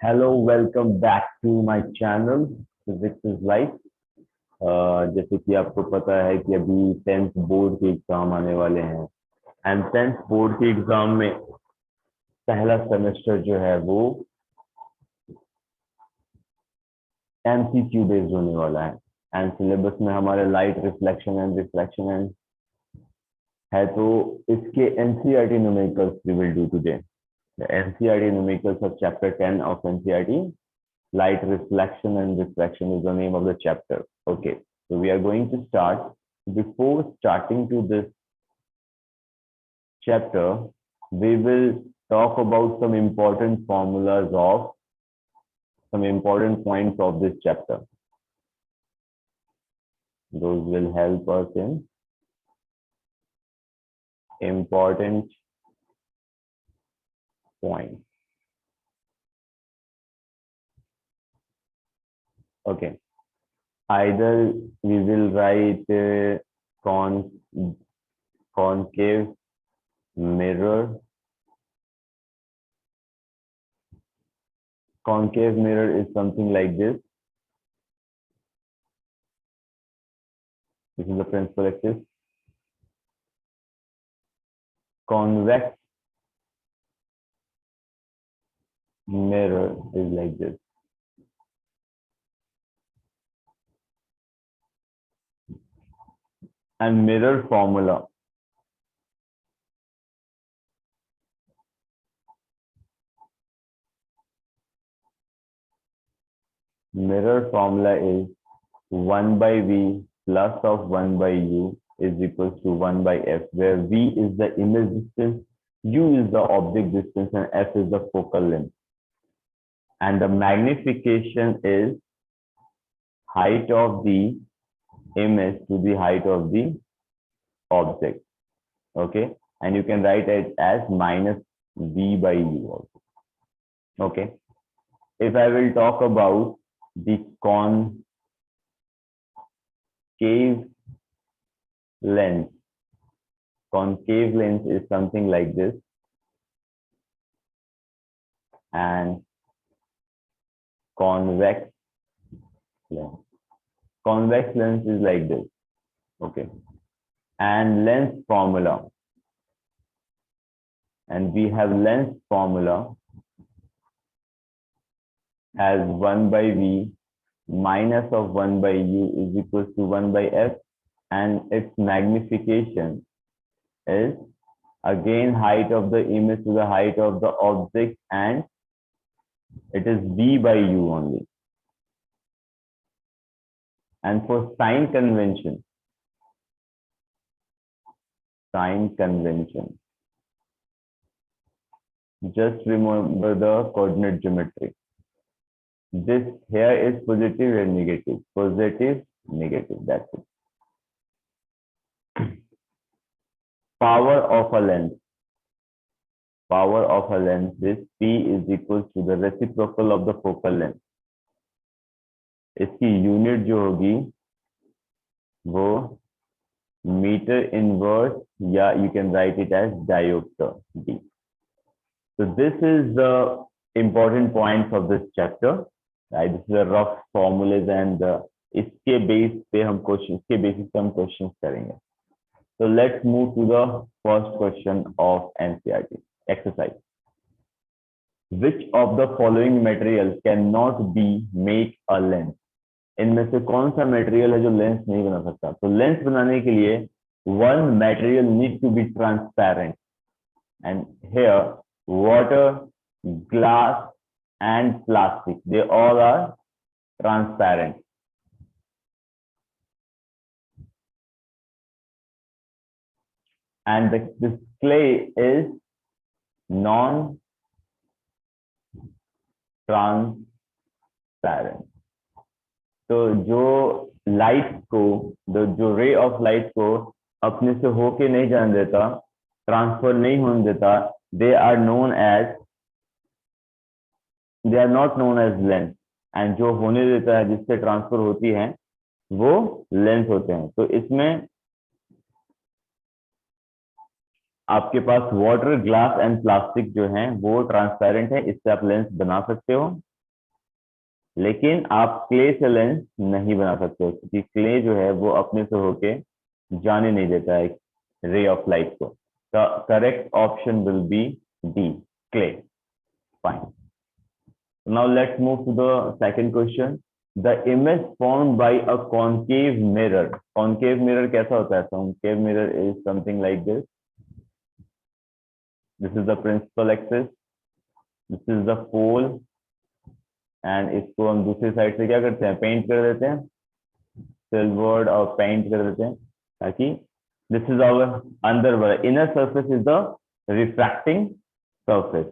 Hello welcome back to my channel physics is life. जैसे कि आपको पता है कि अभी 10th बोर्ड के एग्जाम आने वाले हैं एंड 10th बोर्ड के एग्जाम में पहला सेमेस्टर जो है वो एमसीक्यू बेस्ड होने वाला है एंड सिलेबस में हमारे light reflection and refraction and है, तो इसके NCERT numericals we will do today. The NCERT numericals of chapter 10 of NCERT. Light reflection and refraction is the name of the chapter. Okay, so we are going to start. Before starting to this chapter, we will talk about some important formulas of some important points of this chapter. Those will help us in important points. Okay, either we will write concave mirror. Concave mirror is something like this. This is the principal axis. Convex mirror is like this. And mirror formula. Mirror formula is 1 by V plus of 1 by U is equals to 1 by F, where V is the image distance, U is the object distance, and F is the focal length. And the magnification is height of the image to the height of the object. Okay, and you can write it as minus V by U also. Okay, if I will talk about the concave lens. Concave lens is something like this, and convex lens. Convex lens is like this. Okay, and lens formula. And we have lens formula as 1 by V minus of 1 by U is equals to 1 by F, and its magnification is again height of the image to the height of the object, and it is V by U only. And for sign convention, just remember the coordinate geometry. This here is positive and negative. Positive, negative. That's it. Power of a lens. Power of a lens is P is equals to the reciprocal of the focal length. इसकी unit जो होगी वो metre inverse, या you can write it as diopter D. So this is the important points of this chapter. Right, this is a rough formulas, and इसके base पे हम question, इसके basis पे हम क्वेश्चंस करेंगे. So let's move to the first question of NCERT exercise. Which of the following material cannot be make a lens? इनमें से कौन सा मटेरियल है जो लेंस नहीं बना सकता? तो लेंस बनाने के लिए one material need to be transparent, and here water, glass and plastic, they all are transparent. And this clay is non-transparent. तो जो लाइट को, जो रे ऑफ लाइट को अपने से होके नहीं जाने देता, ट्रांसफर नहीं होने देता, they are not known as lens. And जो होने देता है, जिससे ट्रांसफर होती है, वो लेंस होते हैं. तो इसमें आपके पास वाटर, ग्लास एंड प्लास्टिक जो हैं वो ट्रांसपेरेंट है, इससे आप लेंस बना सकते हो. लेकिन आप क्ले से लेंस नहीं बना सकते हो, क्योंकि क्ले जो है वो अपने से होके जाने नहीं देता है रे ऑफ लाइट को। Correct option will be D, clay. Fine. Now let's move to the second question. The image formed by a concave mirror. Concave mirror कैसा होता है? Concave mirror is something like this. This is the principal axis, this is the pole, and इसको हम दूसरी side से क्या करते हैं, पेंट कर देते हैं, सिल्वर्ड और पेंट कर देते हैं, ताकि दिस इज आवर अंदर वाला inner surface is the refracting surface.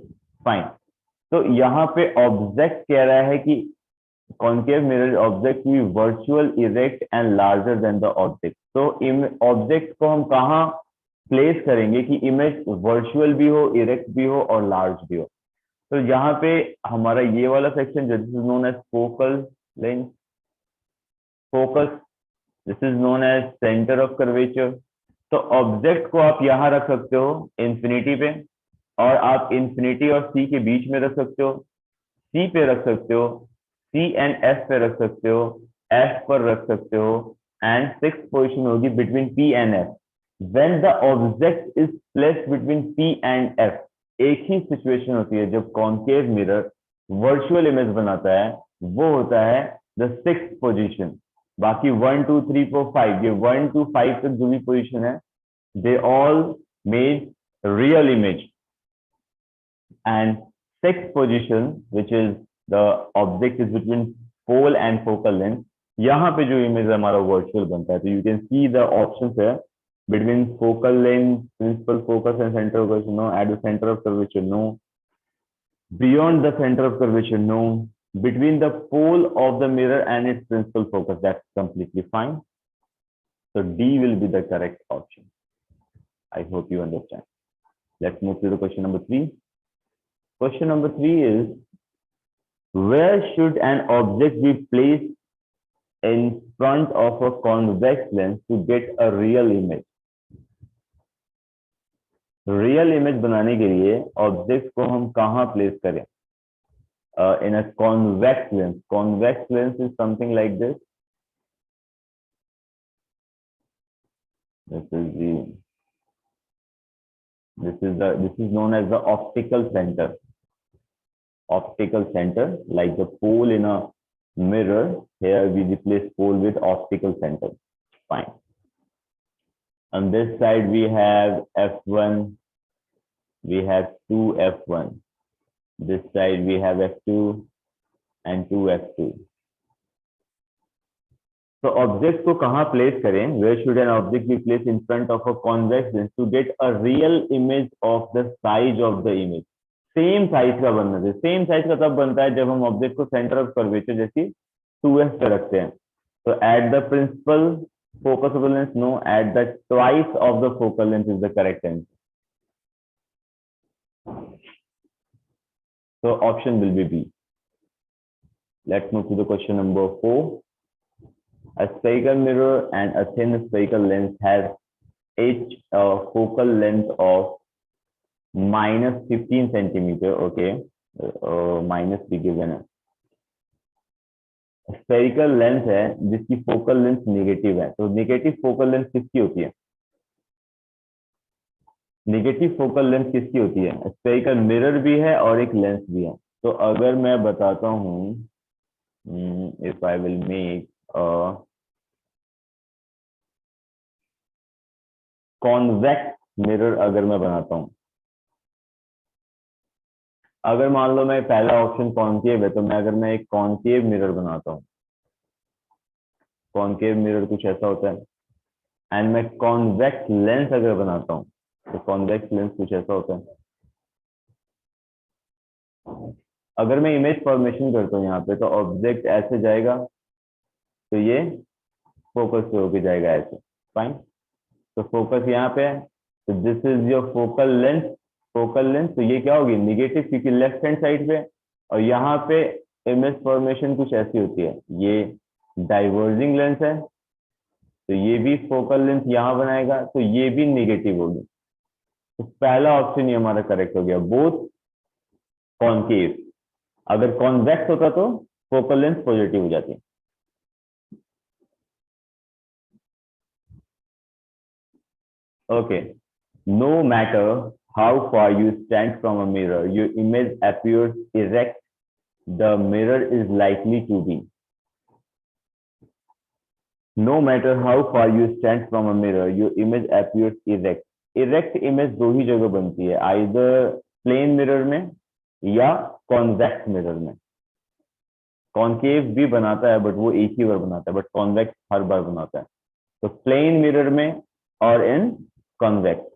Fine. तो यहाँ पे ऑब्जेक्ट कह रहा है कि कॉन्केव मिरर ऑब्जेक्ट भी virtual, erect and larger than the object. तो ऑब्जेक्ट को हम कहाँ प्लेस करेंगे कि इमेज वर्चुअल भी हो, इरेक्ट भी हो और लार्ज भी हो? तो यहाँ पे हमारा ये वाला सेक्शन जो this is known as focal length, focus, this is known as center of curvature. तो ऑब्जेक्ट को आप यहाँ रख सकते हो इंफिनिटी पे, और आप इंफिनिटी और सी के बीच में रख सकते हो, सी पे रख सकते हो, सी एंड एफ पे रख सकते हो, एफ पर रख सकते हो, एंड सिक्स पोजिशन होगी between P and F. When the object is placed between P and F, एक ही सिचुएशन होती है जब कॉन्केव मिरर वर्चुअल इमेज बनाता है, वो होता है द सिक्स पोजिशन। बाकी 1 2 3 4 5, ये 1 to 5 तक जो भी पोजिशन है, they all made real image. And sixth position, which is the object is between pole and focal length, यहाँ पे जो इमेज हमारा वर्चुअल बनता है। तो you can see the options है, between focal length, principal focus and center of curvature, no. At the center of curvature, no. Beyond the center of curvature, no. Between the pole of the mirror and its principal focus, that's completely fine. So D will be the correct option. I hope you understand. Let's move to the question number 3. Question number 3 is, where should an object be placed in front of a convex lens to get a real image? Real image बनाने के लिए object को हम कहाँ place करें? In a convex lens. Convex lens is something like this. This is known as the optical center. Optical center, like the pole in a mirror. Here we replace pole with optical center. Fine. On this side we have f1, we have 2f1. This side we have f2 and 2f2. So object को कहाँ place करें? Where should an object be placed in front of a convex lens to get a real image of the size of the image? Same size का बनना चाहिए। Same size का तब बनता है जब हम ऑब्जेक्ट को सेंटर ऑफ कर्वेचर जैसी 2f पे रखते हैं। तो at the principal focus of the lens, no. At the twice of the focal length is the correct answer. So option will be B. Let's move to the question number 4. A spherical mirror and a thin spherical lens has each a focal length of minus 15 centimeter. Okay, minus भी given है। Spherical lens है जिसकी focal length negative है। तो negative focal length किसकी होती है? Negative focal length किसकी होती है? स्फेरिकल मिरर भी है और एक लेंस भी है। तो अगर मैं बताता हूं, if I will make convex mirror, अगर मैं बनाता हूं, अगर मान लो मैं पहला ऑप्शन कॉन्केव है, तो अगर मैं एक कॉन्केव मिरर बनाता हूँ, कॉन्केव मिरर कुछ ऐसा होता है, एंड मैं कॉन्वेक्स लेंस अगर बनाता हूँ, तो कॉन्वेक्स लेंस कुछ ऐसा होता है। अगर मैं इमेज फॉर्मेशन करता हूँ यहाँ पे, तो ऑब्जेक्ट ऐसे जाएगा, तो ये फोकस पे होके जाएगा ऐसे। फाइन। तो फोकस यहाँ पे है, तो this is your focal length. Focal length, तो ये क्या होगी? निगेटिव, क्योंकि लेफ्ट हैंड साइड पे। और यहाँ पे इमेज फॉर्मेशन कुछ ऐसी होती है, ये डाइवर्जिंग लेंस है, तो ये भी फोकल लेंथ यहाँ बनाएगा, तो ये भी निगेटिव होगी। तो पहला ऑप्शन ही हमारा करेक्ट हो गया, बोथ कॉन्केव। अगर कॉन्वेक्स होता तो फोकल लेंथ पॉजिटिव हो जाती है। Okay, no matter how far you stand from a mirror, your image appears erect. The mirror is likely to be. No matter how far you stand from a mirror, your image appears erect. Erect image दो ही जगह बनती है, either plane mirror में या convex mirror में। Concave भी बनाता है बट वो एक ही बार बनाता है, बट कॉन्वेक्स हर बार बनाता है। तो प्लेन मिरर में और इन कॉन्वेक्स।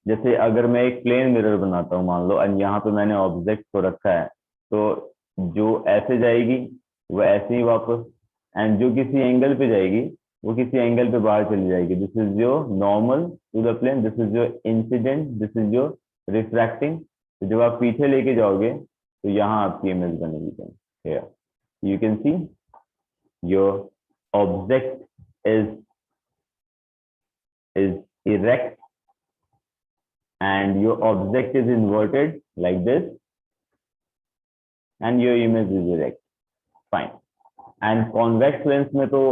जैसे अगर मैं एक प्लेन मिरर बनाता हूँ मान लो, और यहाँ पे मैंने ऑब्जेक्ट को रखा है, तो जो ऐसे जाएगी वो ऐसे ही वापस, एंड जो किसी एंगल पे जाएगी वो किसी एंगल पे बाहर चली जाएगी। This is your normal to the plane, this is your incident, this is your refracting. तो जब आप पीछे लेके जाओगे तो यहाँ आपकी इमेज बनेगी। Here you can see your object is erect and your object is inverted like this and your image is erect. Fine. And convex lens में तो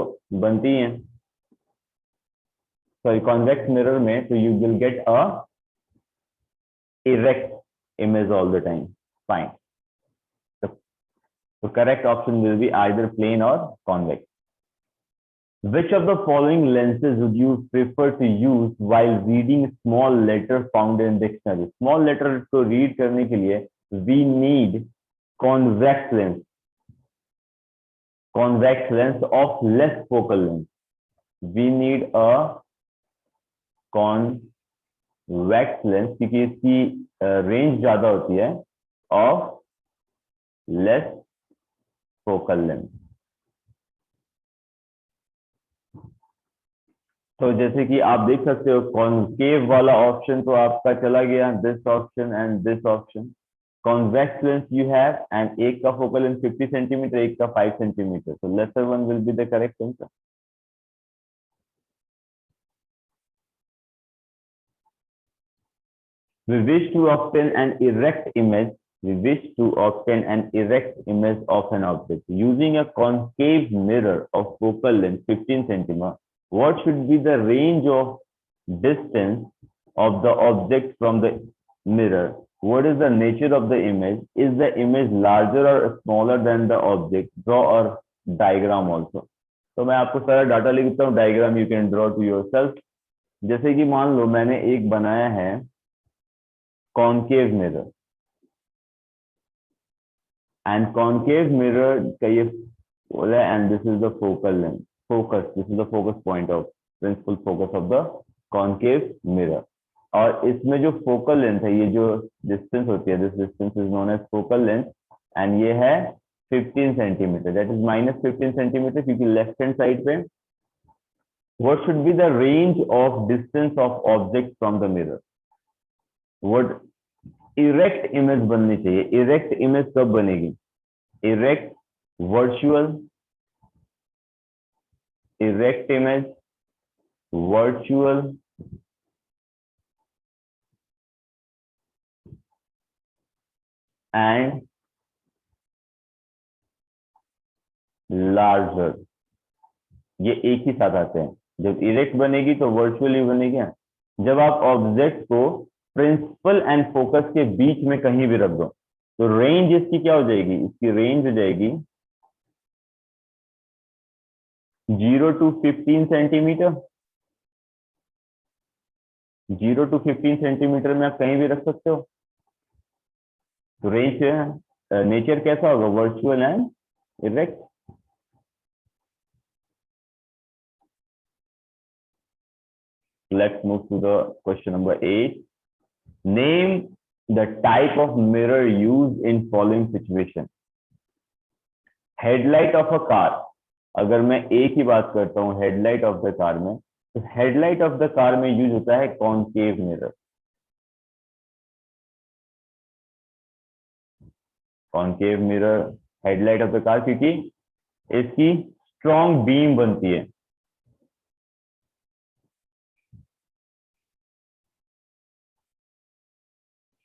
बनती है, sorry, convex mirror में तो you will get a erect image all the time. Fine. The correct option will be either plane or convex. Which of the following lenses would you prefer to use while reading small letter found in dictionary? Small letter को read करने के लिए we need convex lens. Convex lens of less focal length. We need a convex lens क्योंकि इसकी range ज़्यादा होती है of less focal length. तो जैसे कि आप देख सकते हो कॉन्केव वाला ऑप्शन तो आपका चला गया, this option and this option. Convex lens you have, and एक का फोकल लेंथ 50 सेंटीमीटर, एक का 5 centimetre, so lesser one will be the correct answer. We wish to obtain an erect image. We wish to obtain an erect image of an object using a concave mirror of focal length 15 centimeter. What should be the range of distance of the object from the mirror? What is the nature of the image? Is the image larger or smaller than the object? Draw a diagram also. तो मैं आपको सारा data लिखता हूँ, diagram you can draw to yourself. जैसे कि मान लो मैंने एक बनाया है concave mirror, and concave mirror का ये बोला, and this is the focal length, focus, this is the focus point of principal focus of the concave mirror. और इसमें जो फोकल लेंथ है, ये जो डिस्टेंस होती है, this distance is known as focal length, and ये है 15 सेंटीमीटर, दैट इज -15 सेंटीमीटर, क्योंकि लेफ्ट हैंड साइड पे। What should be the range of distance of object from the mirror? What erect image बननी चाहिए। Erect image कब बनेगी? Erect virtual, erect image virtual and larger, ये एक ही साथ आते हैं। जब इरेक्ट बनेगी तो वर्चुअली बनेगी। जब आप ऑब्जेक्ट को प्रिंसिपल एंड फोकस के बीच में कहीं भी रख दो तो रेंज इसकी क्या हो जाएगी? इसकी रेंज हो जाएगी 0 to 15 सेंटीमीटर। 0 to 15 सेंटीमीटर में आप कहीं भी रख सकते हो। तो रेंज नेचर कैसा होगा? Virtual and erect. Let's move to the question number 8. Name the type of mirror used in following situation. Headlight of a car. अगर मैं एक ही बात करता हूँ हेडलाइट ऑफ द कार में, तो हेडलाइट ऑफ द कार में यूज होता है concave mirror. Concave mirror headlight of the car, क्योंकि इसकी स्ट्रॉन्ग बीम बनती है,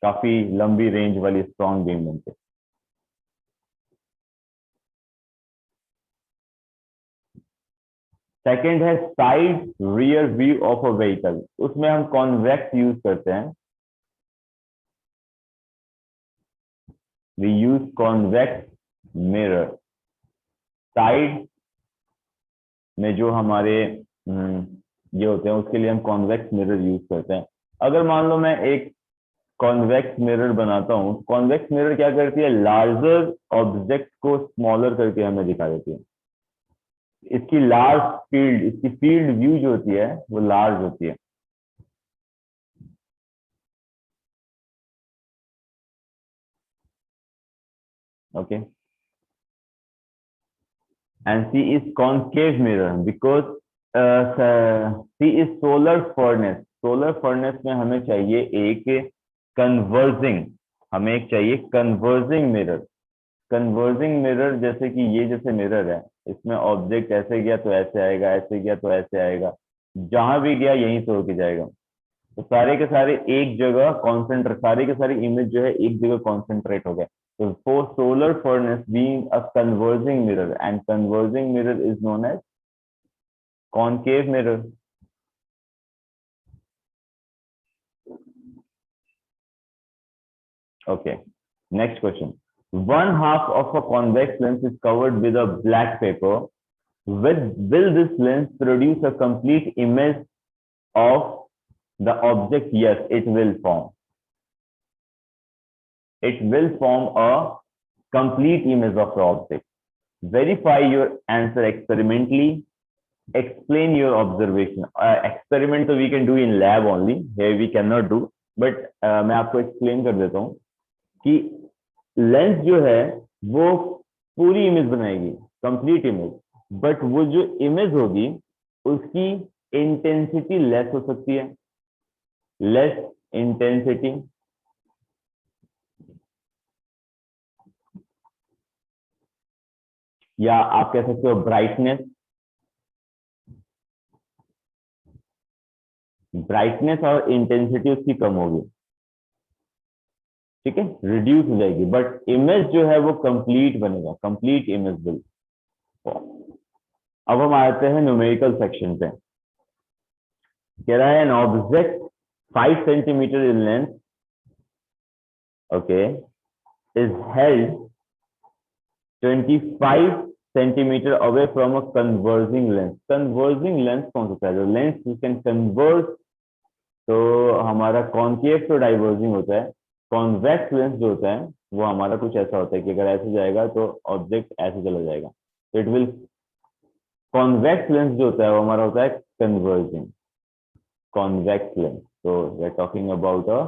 काफी लंबी रेंज वाली स्ट्रॉन्ग बीम बनती है। सेकंड है side rear view of a vehicle, उसमें हम कॉन्वेक्स यूज करते हैं, we use convex mirror. Side में जो हमारे ये होते हैं उसके लिए हम कॉन्वेक्स मिरर यूज करते हैं। अगर मान लो मैं एक कॉन्वेक्स मिरर बनाता हूँ, कॉन्वेक्स मिरर क्या करती है, लार्जर ऑब्जेक्ट को स्मॉलर करके हमें दिखा देती है। इसकी लार्ज फील्ड, इसकी फील्ड व्यू जो होती है वो लार्ज होती है। Okay, and C is concave mirror because C is solar furnace. Solar furnace में हमें चाहिए एक कन्वर्जिंग, हमें एक चाहिए कन्वर्जिंग मिरर। कन्वर्जिंग मिरर जैसे कि ये जैसे मिरर है, इसमें ऑब्जेक्ट ऐसे गया तो ऐसे आएगा, ऐसे गया तो ऐसे आएगा, जहां भी गया यहीं से होके जाएगा। तो सारे के सारे एक जगह कॉन्सेंट्रेट, सारे के सारे इमेज जो है एक जगह कॉन्सेंट्रेट हो गए। तो for solar furnace being a converging mirror, and converging mirror is known as concave mirror. Okay, next question. One half of a convex lens is covered with a black paper. Will this lens produce a complete image of the object? Yes, it will form. It will form a complete image of the object. Verify your answer experimentally. Explain your observation. Experiment so we can do in lab only. Here we cannot do. But मैं आपको explain कर देता हूँ कि lens जो है वो पूरी इमेज बनाएगी, कंप्लीट इमेज, बट वो जो इमेज होगी उसकी इंटेंसिटी लेस हो सकती है, लेस इंटेंसिटी, या आप कह सकते हो ब्राइटनेस। ब्राइटनेस और इंटेंसिटी उसकी कम होगी, ठीक है, रिड्यूस हो जाएगी, बट इमेज जो है वो कंप्लीट बनेगा, कंप्लीट इमेज बिल। अब हम आते हैं न्यूमेरिकल सेक्शन पे। कह रहा है an object 5 centimetre in length, okay, is held 25 centimetre away from a converging lens. Converging lens कौन सा है, जो लेंस यू कैन कन्वर्ज, तो हमारा कॉन्केव तो डाइवर्जिंग होता है, कॉन्वेक्स लेंस जो होता है वो हमारा कुछ ऐसा होता है कि अगर ऐसे जाएगा तो ऑब्जेक्ट ऐसे चला जाएगा, तो इट विल, कॉन्वेक्स लेंस जो होता है वो हमारा होता है converging, convex lens. so we are talking about a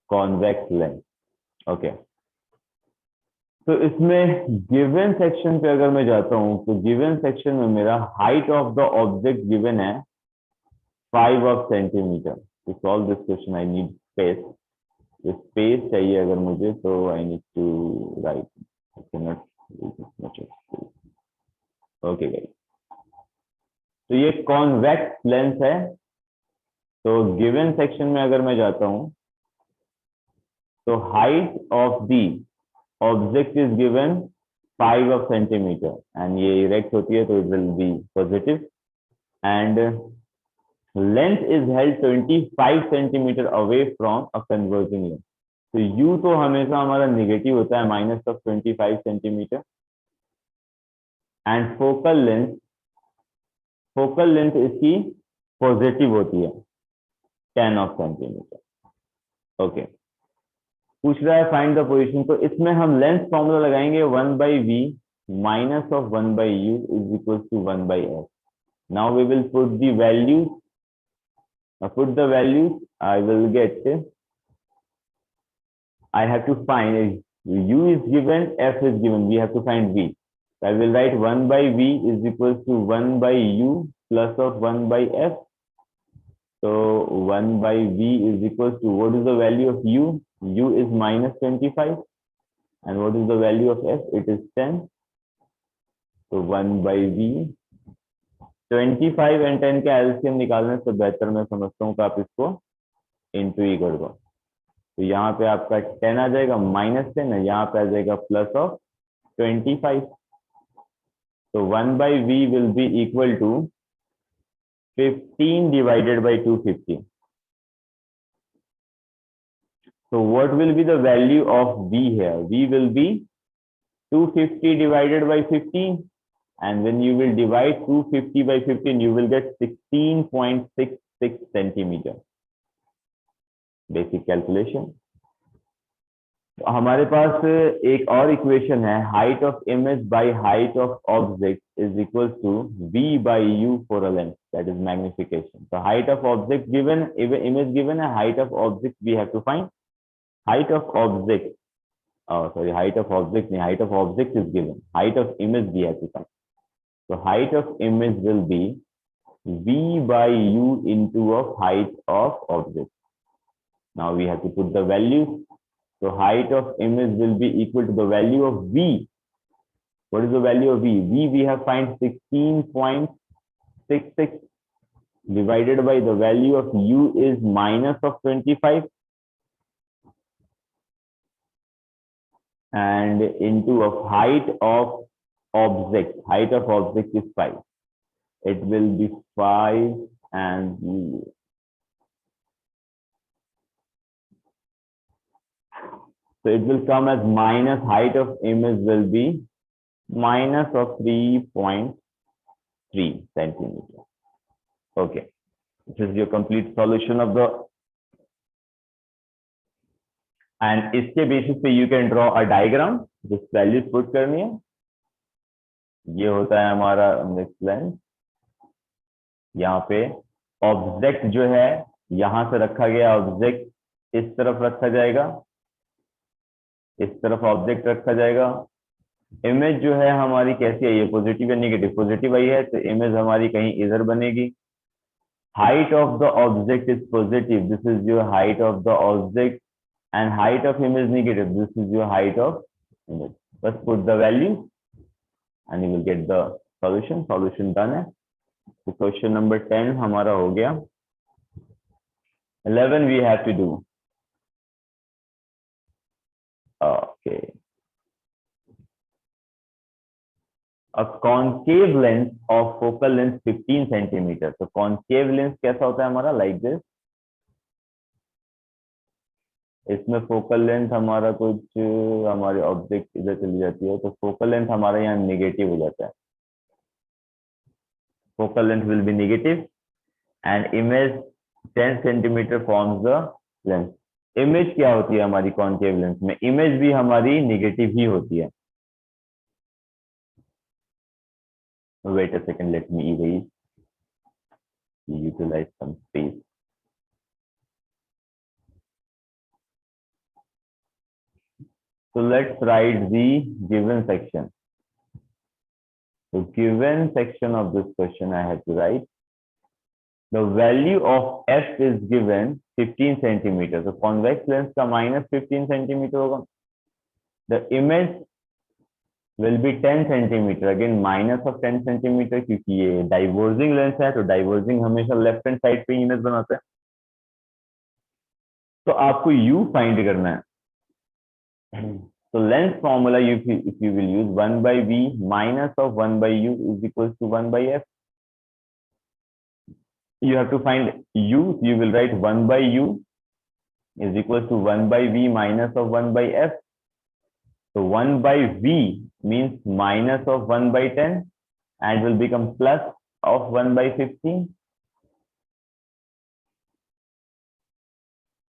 convex lens. Okay, तो इसमें गिवन सेक्शन पे अगर मैं जाता हूं तो गिवन सेक्शन में मेरा height of the object given है 5 of centimetre. To solve this question I need space, space चाहिए अगर मुझे, तो I need to write, I can not. Okay guys, तो ये कॉन्वेक्स लेंस है। तो गिवन सेक्शन में अगर मैं जाता हूं तो height of the object is given 5 of centimeter, and ये इरेक्ट होती है तो it will B positive, and length is held 25 centimetre away from a converging length. तो यू तो हमेशा हमारा निगेटिव होता है, -25 सेंटीमीटर, एंड फोकल लेंथ इसकी पॉजिटिव होती है 10 of सेंटीमीटर। ओके, पूछ रहा है फाइंड द पोजीशन, तो इसमें हम लेंथ फॉर्मूला लगाएंगे 1/v minus of 1/u is equal to 1/s। Now we will put the values, put the values, I will get, I have to find, u is given, f is given, we have to find v. So I will write 1/v is equal to 1/u plus of 1/f. So 1/v is equal to, what is the value of u? U is -25, and what is the value of f? It is 10. So 1/v, 25 and 10 का LCM निकालने से बेहतर मैं समझता हूँ कि आप इसको इंटू ही कर दो। तो यहाँ पे आपका 10 आ जाएगा, -10 है, यहाँ पे आ जाएगा plus of 25। So 1 by V will be equal to 15 divided by 250. So what will be the value of V here? V will be 250 divided by 15. And when you will divide 250 by 15, you will get 16.66 centimeter. Basic calculation. तो हमारे पास एक और equation है, height of image by height of object is equal to v by u for a length, that is magnification. So height of object given, image given, a height of object we have to find. Height of object, height of object, height of object is given. Height of image we have to find. So height of image will be v by u into of height of object. Now we have to put the values. So height of image will be equal to the value of v. What is the value of v? V we have find 16.66 divided by the value of u is minus of 25 and into of height of object. Height of object is 5. It will be 5 and so it will come as minus, height of image will be minus of 3.3 centimeter. Okay, this is your complete solution of the, and इसके basis पे you can draw a diagram. This values put करनी है. ये होता है हमारा next line. यहाँ पे ऑब्जेक्ट जो है यहां से रखा गया ऑब्जेक्ट इस तरफ रखा जाएगा, इस तरफ ऑब्जेक्ट रखा जाएगा. इमेज जो है हमारी कैसी आई है, पॉजिटिव या नेगेटिव? पॉजिटिव आई है तो इमेज हमारी कहीं इधर बनेगी. Height of the object is positive, this is your height of the object, and height of image negative, this is your height of image. बस put the value and you will get the solution. Solution done है. तो question number 10 हमारा हो गया. 11 we have to do. Okay. A concave length of focal length 15 centimeter. So concave length कैसा होता है हमारा? Like this. इसमें फोकल लेंथ हमारा कुछ, हमारे ऑब्जेक्ट इधर चली जाती है तो फोकल लेंथ हमारा यहाँ नेगेटिव हो जाता है. Focal length will be negative and image 10 centimetre forms the length. Image क्या होती है हमारी कॉन्केव लेंस में? इमेज भी हमारी नेगेटिव ही होती है. Wait a second, let me erase, utilize some space. So let's write the given section. So given section of this question I have to write. The value of f is given 15 centimeter. So convex lens का minus 15 centimeter होगा. The image will be 10 centimeter. Again minus of 10 centimeter क्योंकि ये diverging lens है तो diverging हमेशा left hand side पे image बनाता है. तो आपको u find करना है. So lens formula if you will use 1 by v minus of 1 by u is equals to 1 by f. You have to find u. You will write 1 by u is equals to 1 by v minus of 1 by f. So 1 by v means minus of 1 by 10 and will become plus of 1 by 15.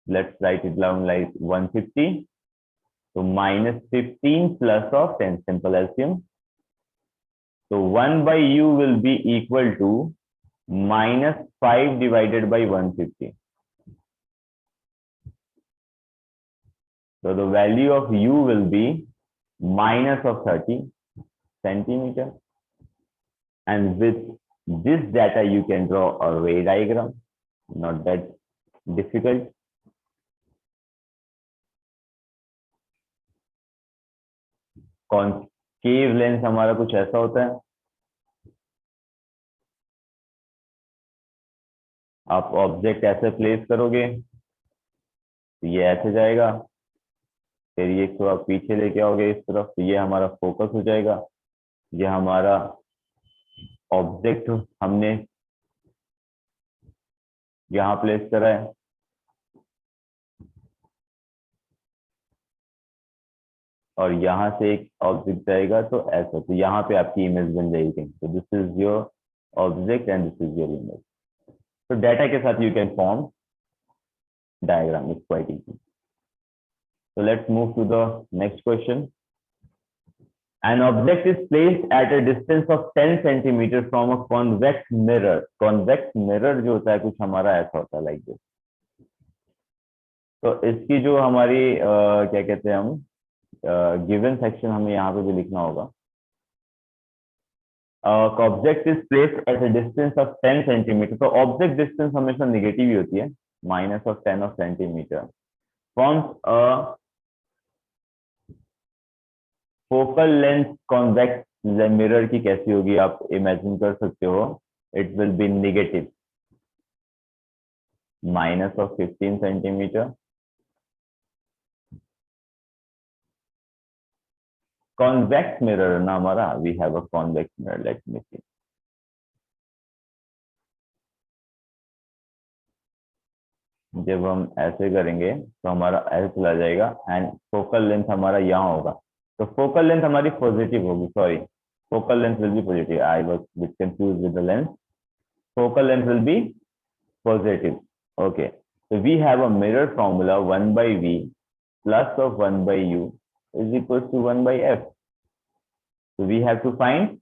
Let's write it down like 150. So minus 15 plus of 10, simple LCM. So 1 by u will be equal to minus 5 divided by 150. So the value of u will be minus of 30 centimeter. And with this data, you can draw a ray diagram. Not that difficult. Concave lens हमारा कुछ ऐसा होता है. आप object ऐसे place करोगे तो ये ऐसे जाएगा, फिर ये इसको आप पीछे लेके आओगे इस तरफ तो ये हमारा फोकस हो जाएगा. ये हमारा ऑब्जेक्ट हमने यहाँ प्लेस करा है, और यहाँ से एक ऑब्जेक्ट जाएगा तो ऐसा, तो यहाँ पे आपकी इमेज बन जाएगी। तो this is your object and this is your image. तो डाटा के साथ you can form diagram, it's quite easy. So let's move to the next question. An object is placed at a distance of 10 centimeters from a convex mirror. Convex mirror जो होता है कुछ हमारा ऐसा होता है like this. तो इसकी जो हमारी क्या कहते हैं हम गिवन सेक्शन हमें यहाँ पे भी लिखना होगा। Object is placed at a distance of 10 centimetre. तो ऑब्जेक्ट डिस्टेंस हमेशा नेगेटिव ही होती है, -10 of centimetre forms a focal length convex mirror की कैसी होगी आप इमेजिन कर सकते हो। It will be negative -15 centimetre. Convex mirror ना हमारा, we have a convex mirror, let me see. जब हम ऐसे करेंगे तो हमारा ऐसे चला जाएगा एंड फोकल लेंथ हमारा यहाँ होगा। तो फोकल लेंथ हमारी पॉजिटिव होगी, sorry focal length will be positive, I was bit confused with the length. Focal length will be positive. Okay, so we have a mirror formula 1 by v plus of 1 by u is equals to 1 by f. So we have to find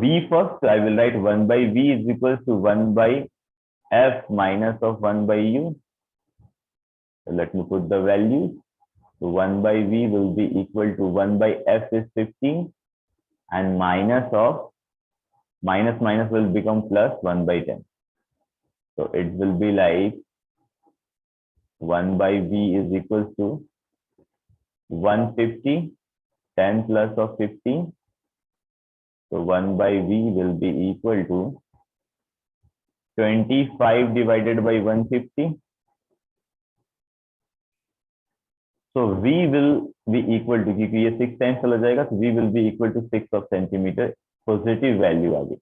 v first. So I will write 1 by v is equals to 1 by f minus of 1 by u. So let me put the values. So 1 by v will be equal to 1 by f is 15 and minus of minus will become plus 1 by 10. So it will be like 1 by v is equals to 150, 10 plus of 15. So 1 by v will be equal to 25 divided by 150. So v will be equal to, क्योंकि ये 6 times चला जाएगा, तो v will be equal to 6 of centimeter, positive value आ गई।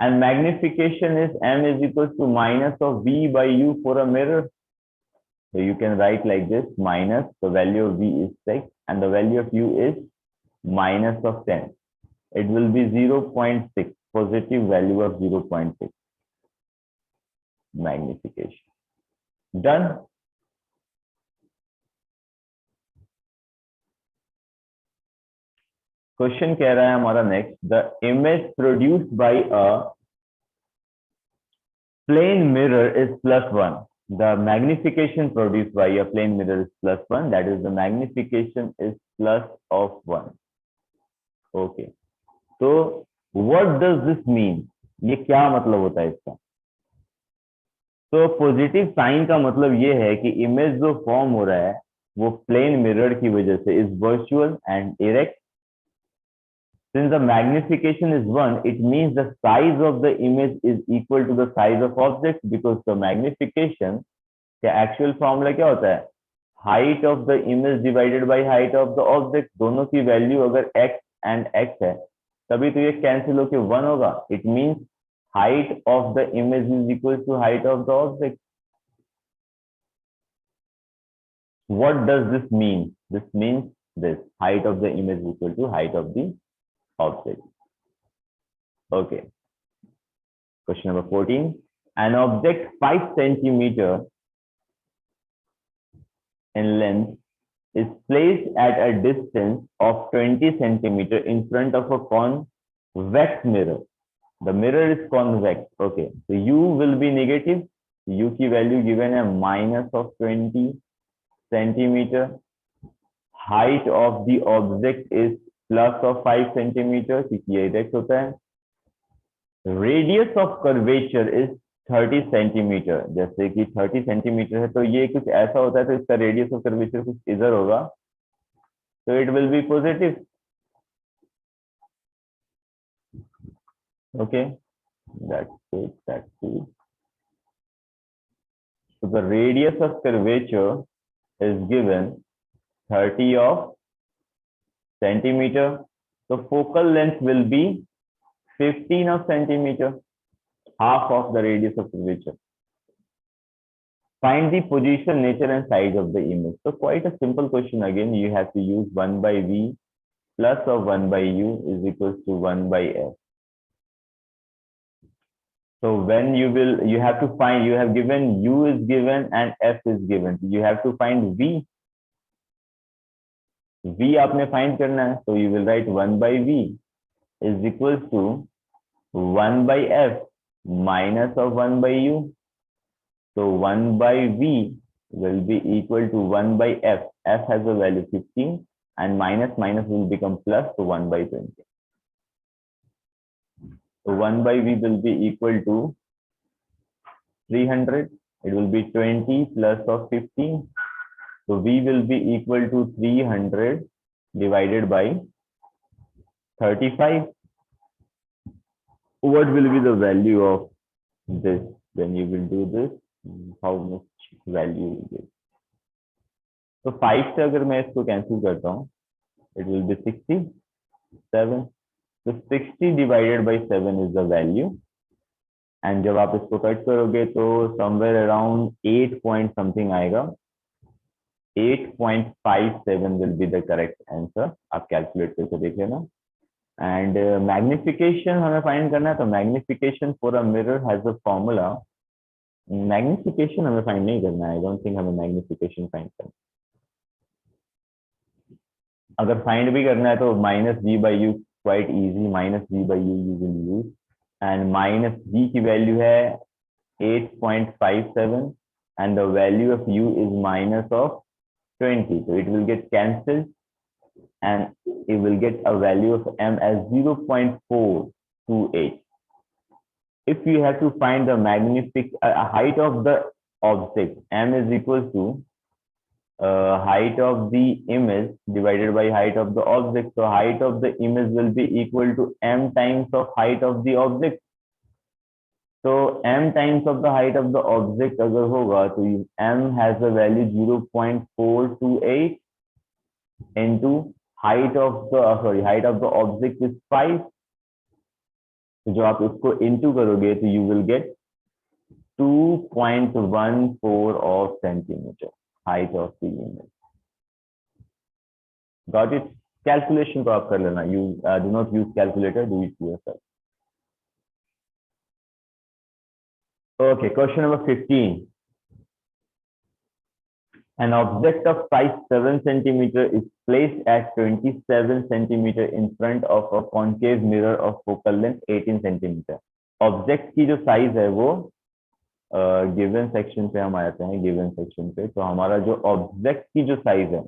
And magnification is m is equals to minus of v by u for a mirror. So you can write like this, minus the value of v is 6 and the value of u is minus of 10. It will be 0.6, positive value of 0.6 magnification. Done. Question कह रहा है हमारा next, the image produced by a plane mirror is +1. The magnification produced by a plane mirror is +1, that is the magnification is +1. Okay, तो what does this mean, ये क्या मतलब होता है इसका। तो पॉजिटिव साइन का मतलब ये है कि इमेज जो फॉर्म हो रहा है वो प्लेन मिरर की वजह से is virtual and erect. Since the magnification is 1, it means the size of the image is equal to the size of object, because the magnification का actual formula क्या होता है, height of the image divided by height of the object. दोनों की value अगर x and x है तभी तो ये कैंसिल होके 1 होगा. It means height of the image is equal to height of the object. What does this mean? This means this, height of the image is equal to height of the object. Okay. Question number 14. An object 5 centimeter in length is placed at a distance of 20 centimeter in front of a convex mirror. The mirror is convex. Okay. So u will be negative. U की value given है -20 centimeter. Height of the object is +5 centimeter, क्योंकि ये erect होता है. Radius of curvature is 30 centimetre. जैसे कि 30 centimetre है तो ये कुछ ऐसा होता है, तो इसका रेडियस ऑफ कर्वेचर कुछ इधर होगा, तो it will B positive. Okay, that's it. So the radius of curvature is given 30 of centimeter So focal length will be 15 of centimeter, half of the radius of curvature. Find the position, nature, and size of the image. So quite a simple question. Again, you have to use 1 by v plus of 1 by u is equals to 1 by f. So when you have to find, you have given u is given and f is given. You have to find v. V आपने find करना है. So you will write 1 by v is equals to 1 by f minus of 1 by u. So 1 by v will be equal to 1 by f. F has a value 15 and minus will become plus, so 1 by 20. So 1 by v will be equal to 300. It will be 20 plus of 15. So v will be equal to 300 divided by 35. What will be the value of this when you will do this? How much value will be? So 5 से अगर मैं इसको cancel करता हूँ, it will be 67. So 60 divided by 7 is the value. And जब आप इसको cut करोगे तो somewhere around 8 point something आएगा. 8.57 will be the correct answer. आप कैलकुलेट करके देख लेना. And magnification हमें फाइंड करना है. तो magnification for a mirror has a formula. Magnification हमें फाइंड नहीं करना है. I don't think हमें magnification फाइंड करना. अगर फाइंड भी करना है तो minus v by u quite easy. Minus v by u you will use. And minus v की वैल्यू है 8.57 and the value of u is minus of 20. So it will get cancelled and it will get a value of m as 0.428. If you have to find the height of the object, m is equal to height of the image divided by height of the object. So height of the image will be equal to m times of height of the object. So m times of the height of the object अगर होगा तो m has a value 0.428 into height of the object is 5. तो जो आप इसको into करोगे तो you will get 2.14 of centimeter height of the image. Got it? Calculation को आप कर लेना. Do not use calculator. Do it yourself. Okay, question number 15. An object of size 7 centimeter is placed at 27 centimeter in front of a concave mirror of focal length 18 centimeter. Object की जो size है वो given section पे हम आते हैं. given section पे तो हमारा जो object की जो size है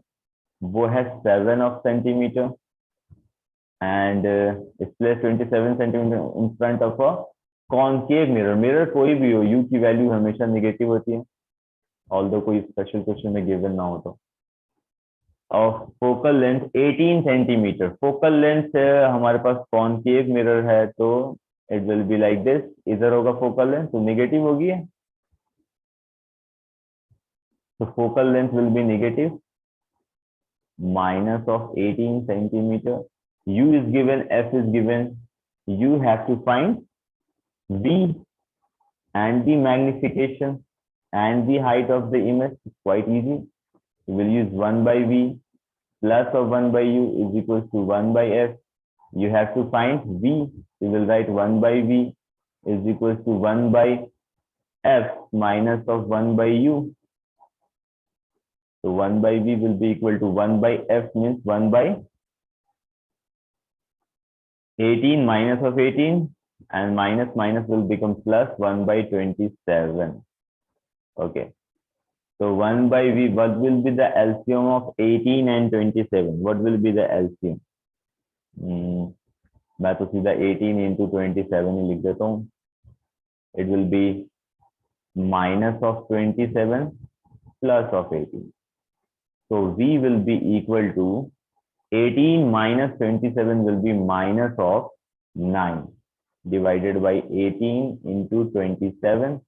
वो है 7 of centimeter and it's placed 27 centimeter in front of a concave mirror. mirror कोई भी हो, u की वैल्यू हमेशा नेगेटिव होती है, ऑल्दो कोई स्पेशल क्वेश्चन में गिवन ना हो तो. Of focal length 18 centimetre. Focal length हमारे पास कॉनकेव मिरर है तो it will be like this. इधर होगा फोकल लेंथ तो नेगेटिव होगी. तो focal length will be negative minus of 18 centimeter. U is given, F is given. You have to find V and the magnification and the height of the image. It's quite easy. We will use 1 by V plus of 1 by U is equals to 1 by F. You have to find V. You will write 1 by V is equals to 1 by F minus of 1 by U. So 1 by V will be equal to 1 by F means 1 by 18 minus of 18 and minus will become plus 1 by 27. Okay. So 1 by V, what will be the LCM of 18 and 27? What will be the LCM? मैं तो सीधा 18 into 27 ही लिख देता हूँ. It will be minus of 27 plus of 18. So V will be equal to 18 minus 27 will be minus of 9 divided by 18 into 27.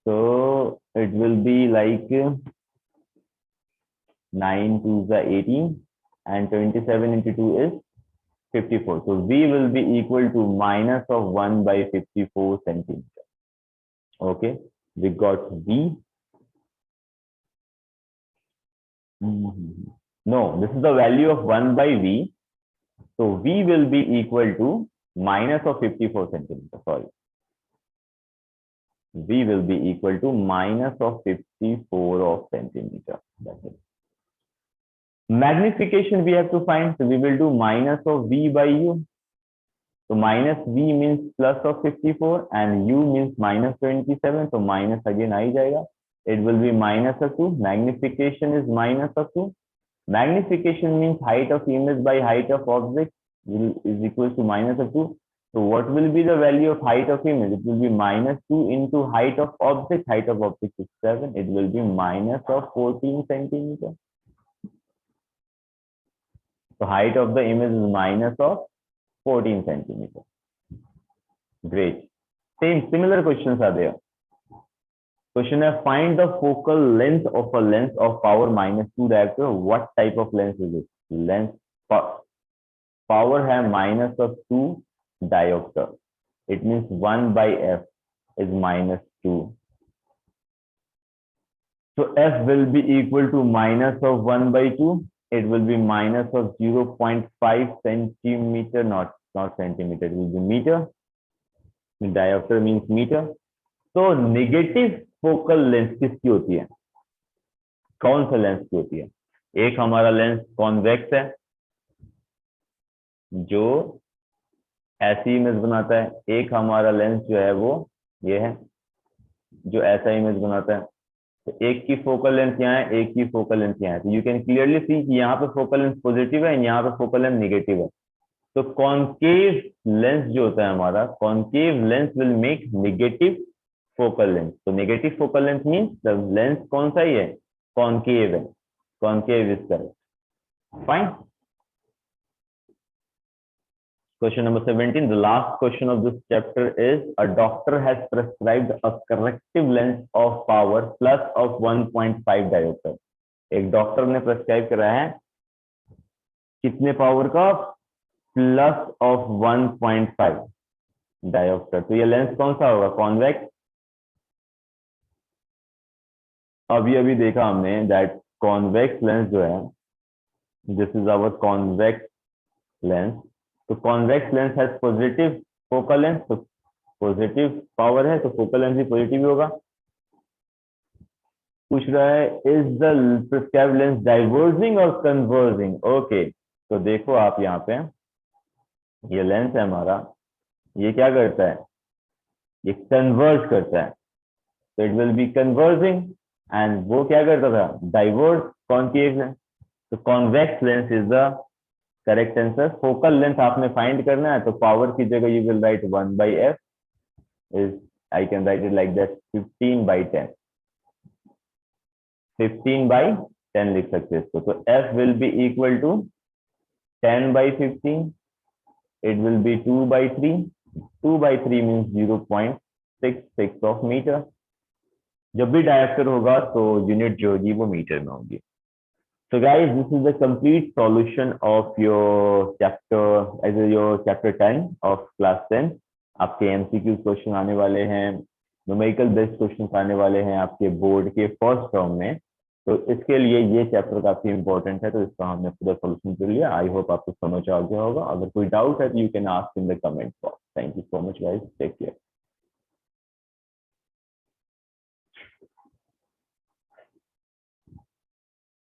So it will be like 9 to the 18 and 27 into 2 is 54. So V will be equal to minus of 1 by 54 centimeter. Okay, we got V. No, this is the value of 1 by V. So V will be equal to minus of 54 centimeter. Sorry. V will be equal to minus of 54 of centimeter. That's it. Magnification we have to find. So we will do minus of V by U. So minus V means plus of 54 and U means minus 27. So minus again आ ही जाएगा. It will be minus of 2. Magnification is minus of 2. Magnification means height of image by height of object is equal to minus of 2. So what will be the value of height of image? It will be minus 2 into height of object. Height of object is 7. It will be minus of 14 centimeter. So height of the image is minus of 14 centimeter. Great. Similar questions are there. Question है, find the focal length of a lens of power minus 2 diopter. What type of lens is it? Lens power है minus of 2 diopter. It means 1 by f is minus 2. So f will be equal to minus of 1 by 2. It will be minus of 0.5 centimeter, not centimeter, it will be meter. Diopter means meter. तो negative focal length किसकी होती है? कौन सा lens की होती है? एक हमारा लेंस कॉन्वेक्स है जो ऐसी इमेज बनाता है, एक हमारा लेंस जो है वो ये है जो ऐसा इमेज बनाता है. तो एक की फोकल लेंथ यहाँ है, एक की फोकल लेंथ यहाँ है. तो यू कैन क्लियरली सी कि यहाँ पे फोकल लेंथ पॉजिटिव है, यहाँ पे फोकल लेंथ नेगेटिव है. तो कॉन्केव लेंस जो होता है हमारा, concave lens will make negative focal length. तो negative focal length means the lens कौन सा ही है? कॉन्केव है. Concave is correct. Fine. Question number 17. The last question of this chapter is, a doctor has prescribed a corrective lens of power plus of 1.5 diopter. एक doctor ने prescribe करा है कितने पावर का? Plus of 1.5 dioptre. तो ये lens कौन सा होगा? कॉन्वेक्स. अभी देखा हमने दैट कॉन्वेक्स लेंस जो है, this is our convex lens. तो convex lens has positive focal length, तो पॉजिटिव पावर है तो फोकल लेंथ भी पॉजिटिव होगा. पूछ रहा है is the prescribed lens diverging और कन्वर्जिंग. ओके, तो देखो आप यहाँ पे ये लेंस है हमारा, ये क्या करता है? ये कन्वर्ज करता है. तो it will be converging. And वो क्या करता था? डाइवर्ज. Concave lens. तो convex lens is the correct answer. Focal length आपने फाइंड करना है तो पावर की जगह you will write 1 by f is, I can write it like that, 15 by 10. 15 by 10 लिख सकते हैं इसको. तो f will be equal to 10 by 15. It will be 2 by 3. 2 by 3 means 0.66 of meter. जब भी डायरेक्टर होगा तो यूनिट जो होगी वो मीटर में होगी. So guys, this is the complete solution of your chapter, as your chapter 10 of class 10. आपके MCQ क्वेश्चन आने वाले हैं, न्यूमेरिकल बेस्ड क्वेश्चन आने वाले हैं आपके बोर्ड के फर्स्ट टर्म में. तो इसके लिए ये चैप्टर काफी इंपॉर्टेंट है, तो इसका हमने पूरा सोल्यूशन कर लिया. आई होप आपको समझ आ गया होगा. अगर कोई डाउट है तो you can ask in the comment box. Thank you so much guys, take care.